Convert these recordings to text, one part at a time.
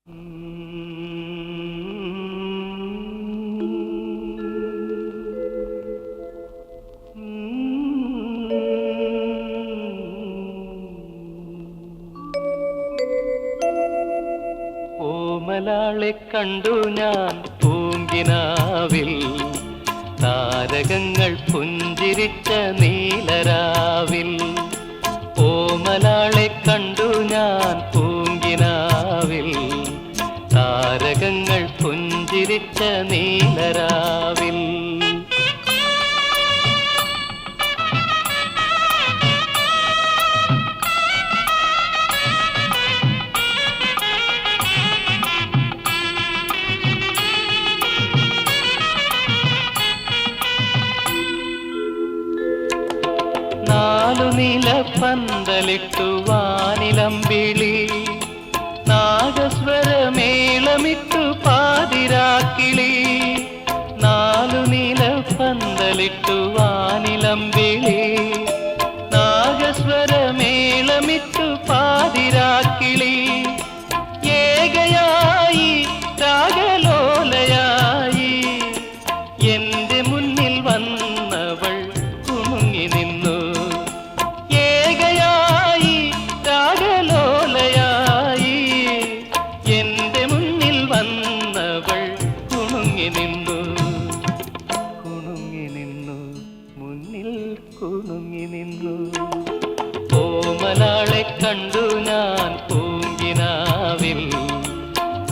ഓമലാളെ കണ്ടു ഞാൻ പൂങ്കിനാവിൽ, താരകങ്ങൾ പുഞ്ചിരിച്ച നീലരാവിൽ. ഓമലാളെ കണ്ടു ഞാൻ പൂങ്കിനാവിൽ, താരകങ്ങൾ പുഞ്ചിരിച്ച നീലരാവിൽ. നാലു നിലപ്പന്തലിട്ടു വാനിലമ്പിളി, നാഗസ്വരമേളമിട്ടു പാതിരാക്കിളി. നാലു നിലപ്പന്തലിട്ടു വാനിലമ്പിളി, നാഗസ്വരമേളമിട്ടു പാതിരാക്കിളി. ഏകയായി രാഗലോലയായി എന്റെ മുന്നിൽ വന്നവൾ കുണുങ്ങി നിന്നു. ഏകയായി രാഗലോലയായി എന്റെ മുന്നിൽ വന്നവൾ കുണുങ്ങി നിന്നു. കുണുങ്ങി നിന്നു, മുന്നിൽ കുണുങ്ങി നിന്നു. ഓമലാളെ കണ്ടു ഞാൻ പൂങ്കിനാവിൽ,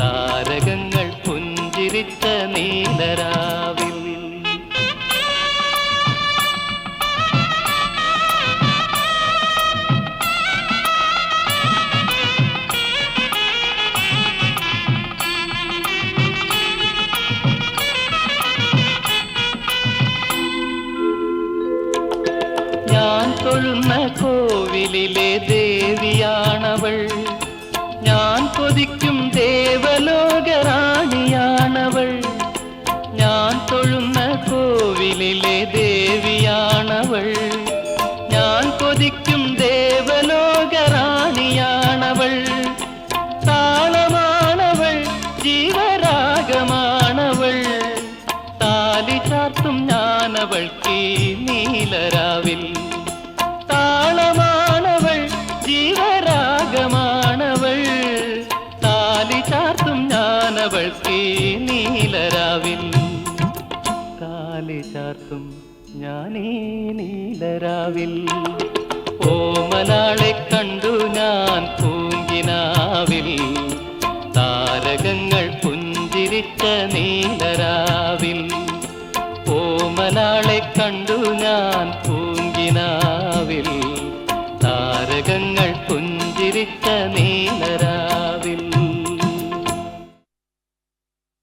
താരകങ്ങൾ പുഞ്ചിരിച്ച നീലരാവിൽ. ഞാൻ തൊഴുന്ന കോവിലിലെ ദേവിയാണവൾ, ഞാൻ കൊതിക്കും ദേവലോകറാണിയാണവൾ. ഞാൻ തൊഴുന്ന കോവിലിലെ ദേവിയാണവൾ, ഞാൻ കൊതിക്കും ദേവലോകറാണിയാണവൾ. താളമാണവൾ, ജീവരാഗമാണവൾ, താലി ചാർത്തും ഞാനവൾക്ക് നീലരാവിൽ. താളമാണവൾ, ജീവരാഗമാണവൾ, താലി ചാർത്തും ഞാനവൾക്ക് നീലരാവിൽ. താലി ചാർത്തും ഞാനീ നീലരാവിൽ. ഓമലാളെ കണ്ടു ഞാൻ പൂങ്കിനാവിൽ, താരകങ്ങൾ പുഞ്ചിരിച്ച നീലരാവിൽ. ഓമലാളെ കണ്ടു ഞാൻ പൂങ്കിനാവിൽ, താരകങ്ങൾ പുഞ്ചിരിച്ച നീലരാവിൽ.